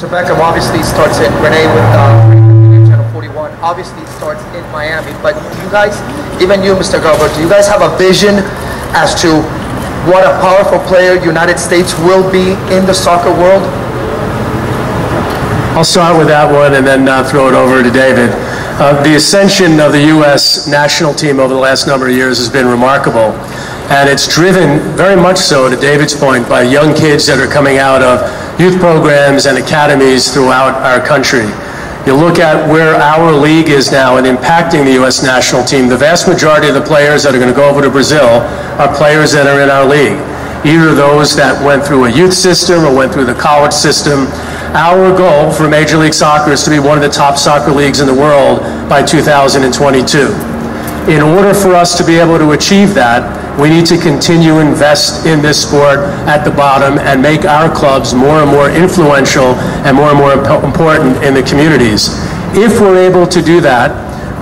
Mr. Beckham obviously starts in Renee with Channel 41. Obviously it starts in Miami, but do you guys, even you, Mr. Garber, do you guys have a vision as to what a powerful player United States will be in the soccer world? I'll start with that one and then throw it over to David. The ascension of the U.S. national team over the last number of years has been remarkable. And it's driven very much so, to David's point, by young kids that are coming out of youth programs and academies throughout our country. You look at where our league is now and impacting the U.S. national team, the vast majority of the players that are going to go over to Brazil are players that are in our league. Either those that went through a youth system or went through the college system. Our goal for Major League Soccer is to be one of the top soccer leagues in the world by 2022. In order for us to be able to achieve that, we need to continue to invest in this sport at the bottom and make our clubs more and more influential and more important in the communities. If we're able to do that,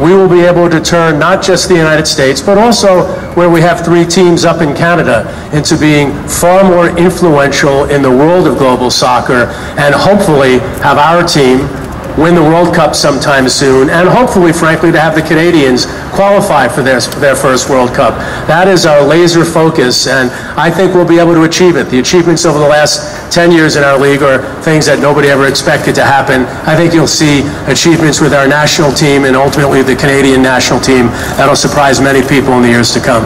we will be able to turn not just the United States, but also where we have 3 teams up in Canada, into being far more influential in the world of global soccer, and hopefully have our team win the World Cup sometime soon, and hopefully, frankly, to have the Canadians qualify for their first World Cup. That is our laser focus, and I think we'll be able to achieve it. The achievements over the last 10 years in our league are things that nobody ever expected to happen. I think you'll see achievements with our national team and ultimately the Canadian national team that'll surprise many people in the years to come.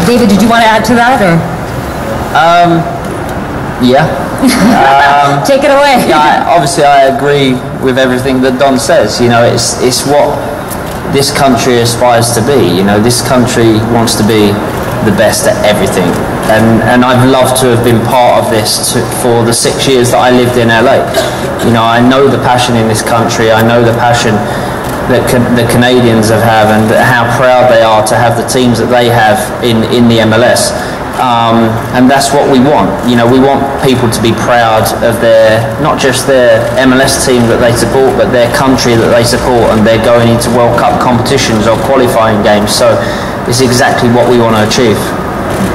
David, did you want to add to that, or? Yeah. Take it away. Yeah, obviously I agree with everything that Don says. You know, it's what this country aspires to be. You know, this country wants to be the best at everything, and I've loved to have been part of this for the 6 years that I lived in LA. You know, I know the passion in this country. I know the passion that the Canadians have, and how proud they are to have the teams that they have in the MLS. And that's what we want. You know, we want people to be proud of not just their MLS team that they support, but their country that they support, and they're going into World Cup competitions or qualifying games. So it's exactly what we want to achieve.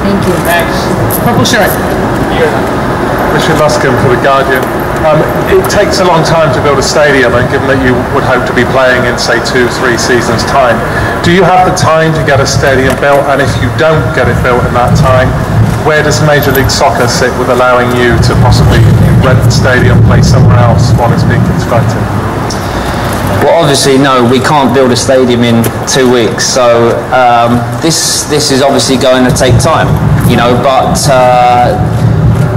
Thank you. Thanks. Purple shirt. Richard Luscombe for The Guardian. It takes a long time to build a stadium, and given that you would hope to be playing in, say, 2-3 seasons' time, do you have the time to get a stadium built? And if you don't get it built in that time, where does Major League Soccer sit with allowing you to possibly rent the stadium, play somewhere else while it's being constructed? Well, obviously, no, we can't build a stadium in 2 weeks. So this is obviously going to take time, you know, but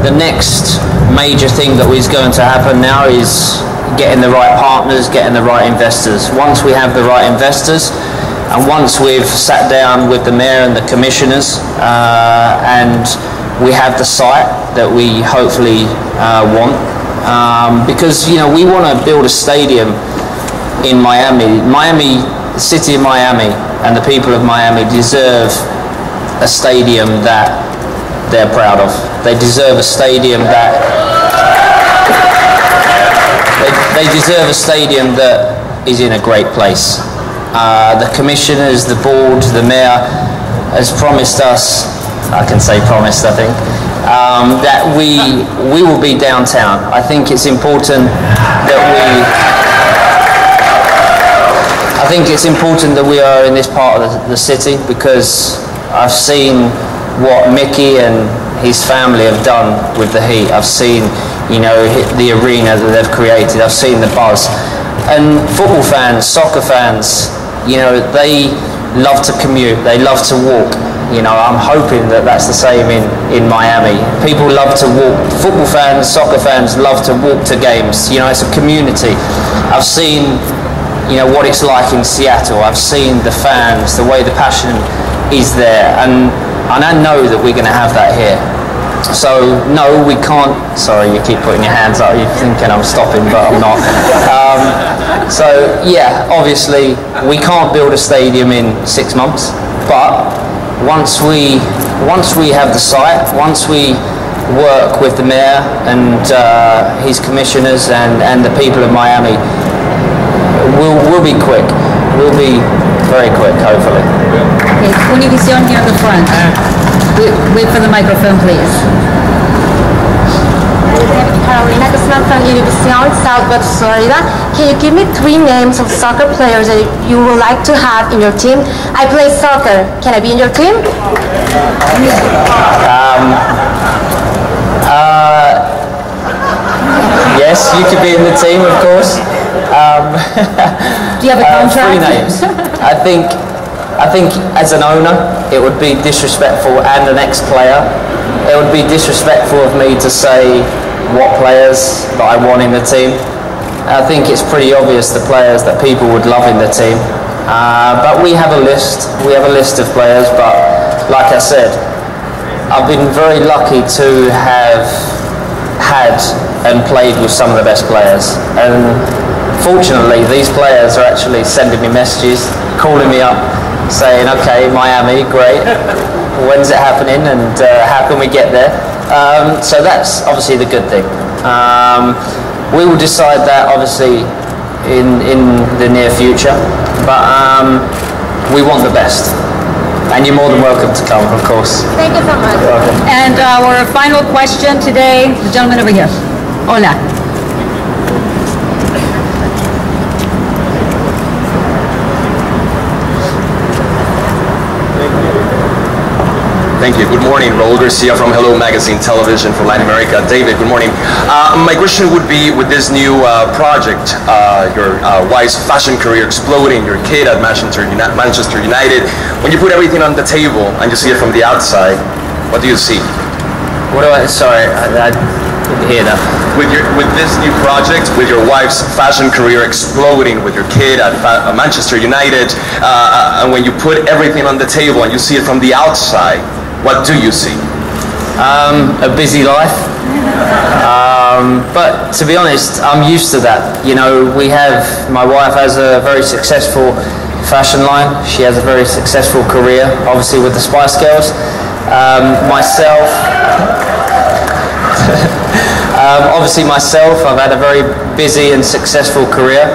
the next major thing that is going to happen now is getting the right partners, getting the right investors. Once we have the right investors, and once we've sat down with the mayor and the commissioners, and we have the site that we hopefully want, because, you know, we want to build a stadium in Miami. The city of Miami and the people of Miami deserve a stadium that they're proud of. They deserve a stadium that they deserve a stadium that is in a great place. The commissioners, the board, the mayor has promised us, I can say promised, I think, that we will be downtown. I think it's important that we are in this part of the city, because I've seen what Mickey and his family have done with the Heat. I've seen, you know, the arena that they've created. I've seen the buzz. And football fans, soccer fans, you know, they love to commute. They love to walk. You know, I'm hoping that that's the same in Miami. People love to walk. Football fans, soccer fans love to walk to games. You know, it's a community. I've seen, you know, what it's like in Seattle. I've seen the fans, the way the passion is there, and I know that we're going to have that here. So no, we can't. Sorry, you keep putting your hands up. You're thinking I'm stopping, but I'm not. So yeah, obviously we can't build a stadium in 6 months, but once we have the site, once we work with the mayor and his commissioners and the people of Miami, we'll be quick. We'll be very quick, hopefully. Okay, Univision near the front. Wait for the microphone, please. I'm from Univision, Southwest Florida. Can you give me 3 names of soccer players that you would like to have in your team? I play soccer. Can I be in your team? Yes, you could be in the team, of course. Do you have a contract? 3 names. I think as an owner, it would be disrespectful, and an ex-player, it would be disrespectful of me to say what players that I want in the team. I think it's pretty obvious the players that people would love in the team. But we have a list. We have a list of players, but like I said, I've been very lucky to have had and played with some of the best players. And fortunately, these players are actually sending me messages, calling me up, saying, okay, Miami, great. When's it happening and how can we get there? So that's obviously the good thing. We will decide that obviously in the near future, but we want the best. And you're more than welcome to come, of course. Thank you so much. You're welcome. And our final question today, the gentleman over here. Hola. Thank you. Good morning. Raul Garcia from Hello Magazine Television for Latin America. David, good morning. My question would be, with this new project, your wife's fashion career exploding, your kid at Manchester United, when you put everything on the table and you see it from the outside, what do you see? Sorry, I didn't hear that. With this new project, with your wife's fashion career exploding, with your kid at Manchester United, and when you put everything on the table and you see it from the outside, what do you see? A busy life. But to be honest, I'm used to that. You know, my wife has a very successful fashion line. She has a very successful career, obviously with the Spice Girls. Myself, I've had a very busy and successful career.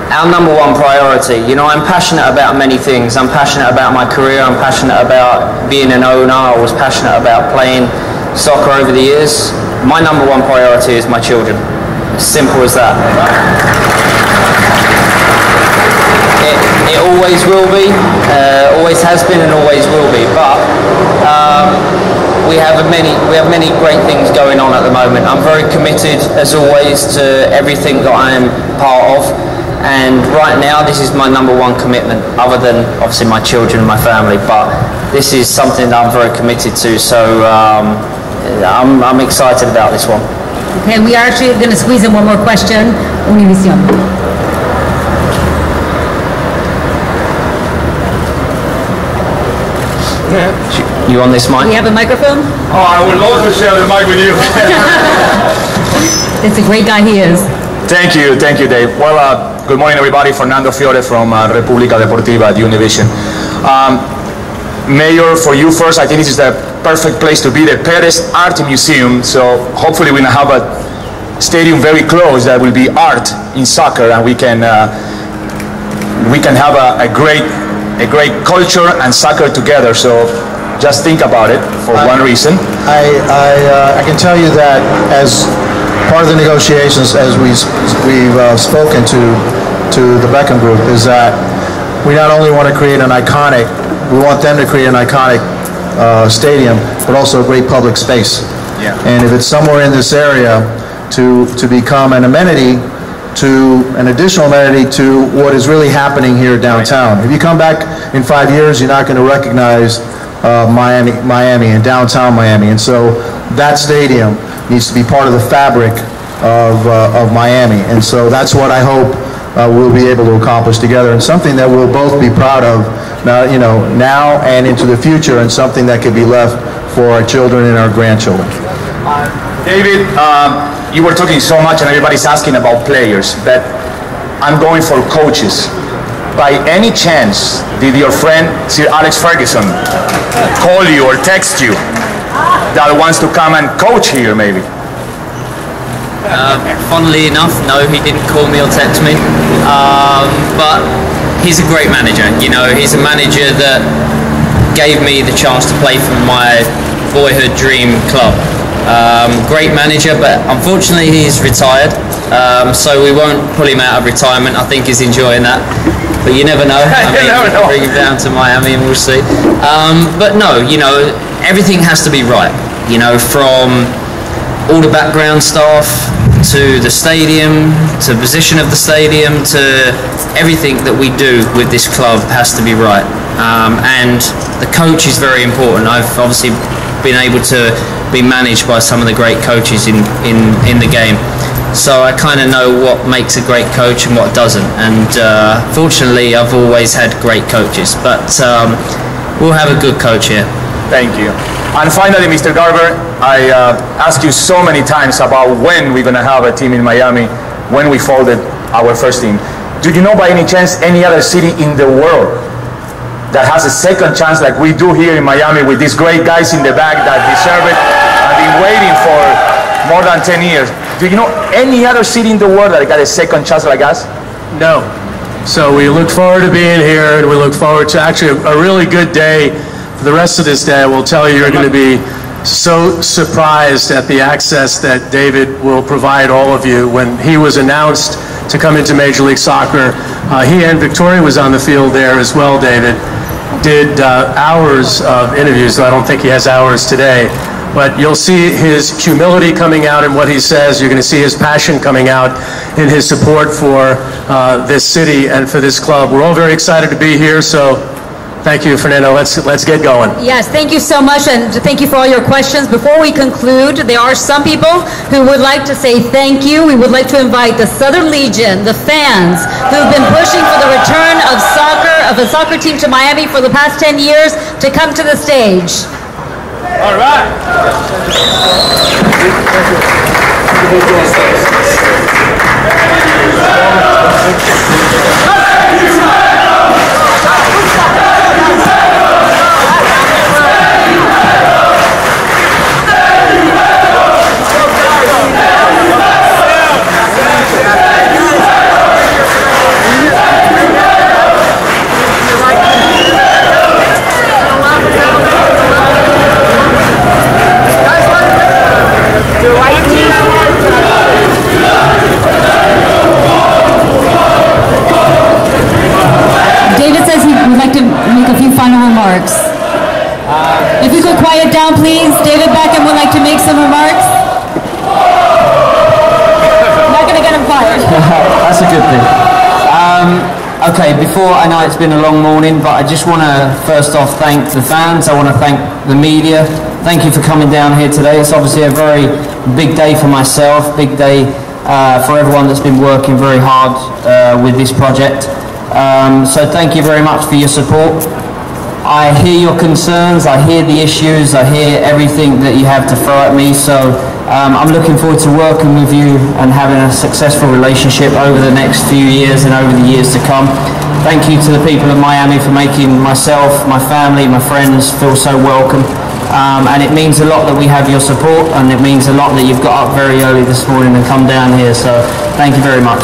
Our number one priority, you know, I'm passionate about many things. I'm passionate about my career. I'm passionate about being an owner. I was passionate about playing soccer over the years. My number one priority is my children. Simple as that. It always will be, always has been, and always will be. But we have many great things going on at the moment. I'm very committed, as always, to everything that I am part of. And right now, this is my number one commitment, other than obviously my children and my family. But this is something that I'm very committed to. So I'm excited about this one. Okay, we are actually going to squeeze in one more question. Univision. You on this mic? Do we have a microphone? Oh, I would love to share the mic with you. It's a great guy he is. Thank you, Dave. Well, good morning, everybody. Fernando Fiore from República Deportiva at Univision. Mayor, for you first, I think this is the perfect place to be, the Perez Art Museum. So hopefully we can have a stadium very close that will be art in soccer, and we can have a great culture and soccer together. So just think about it for one reason. I can tell you that as part of the negotiations, as we've spoken to the Beckham Group, is that we not only want to create we want them to create an iconic stadium, but also a great public space. Yeah. And if it's somewhere in this area to become an amenity, an additional amenity to what is really happening here downtown. If you come back in 5 years, you're not going to recognize Miami and downtown Miami. And so that stadium needs to be part of the fabric of Miami. And so that's what I hope we'll be able to accomplish together, and something that we'll both be proud of now and into the future, and something that could be left for our children and our grandchildren. David, you were talking so much and everybody's asking about players, but I'm going for coaches. By any chance, did your friend Sir Alex Ferguson call you or text you that wants to come and coach here maybe? Funnily enough, no, he didn't call me or text me. But he's a great manager. You know, he's a manager that gave me the chance to play for my boyhood dream club. Great manager, but unfortunately he's retired, so we won't pull him out of retirement. I think he's enjoying that, but you never know. I mean, we'll bring him down to Miami and we'll see. But no, you know, everything has to be right, you know, from all the background staff to the stadium, to the position of the stadium, to everything that we do with this club has to be right. And the coach is very important. I've obviously been able to be managed by some of the great coaches in the game, so I kind of know what makes a great coach and what doesn't. And fortunately, I've always had great coaches, but we'll have a good coach here. Thank you. And finally, Mr. Garber, I asked you so many times about when we're going to have a team in Miami, when we folded our first team. Do you know by any chance any other city in the world that has a second chance like we do here in Miami with these great guys in the back that deserve it? I've been waiting for more than 10 years. Do you know any other city in the world that got a second chance like us? No. So we look forward to being here, and we look forward to actually a really good day. For the rest of this day, I will tell you, you're going to be so surprised at the access that David will provide all of you. When he was announced to come into Major League Soccer, he and Victoria was on the field there as well, David. Did hours of interviews, though I don't think he has hours today. But you'll see his humility coming out in what he says. You're going to see his passion coming out in his support for this city and for this club. We're all very excited to be here, so thank you, Fernando. Let's get going. Yes, thank you so much, and thank you for all your questions. Before we conclude, there are some people who would like to say thank you. We would like to invite the Southern Legion, the fans who have been pushing for the return of a soccer team to Miami for the past 10 years, to come to the stage. All right. If you could quiet down, please. David Beckham would like to make some remarks. Not going to get him fired. That's a good thing. Okay, before, I know it's been a long morning, but I just want to first off thank the fans. I want to thank the media. Thank you for coming down here today. It's obviously a very big day for myself, big day for everyone that's been working very hard with this project. So thank you very much for your support. I hear your concerns, I hear the issues, I hear everything that you have to throw at me, so I'm looking forward to working with you and having a successful relationship over the next few years and over the years to come. Thank you to the people of Miami for making myself, my family, my friends feel so welcome. And it means a lot that we have your support, and it means a lot that you've got up very early this morning and come down here, so thank you very much.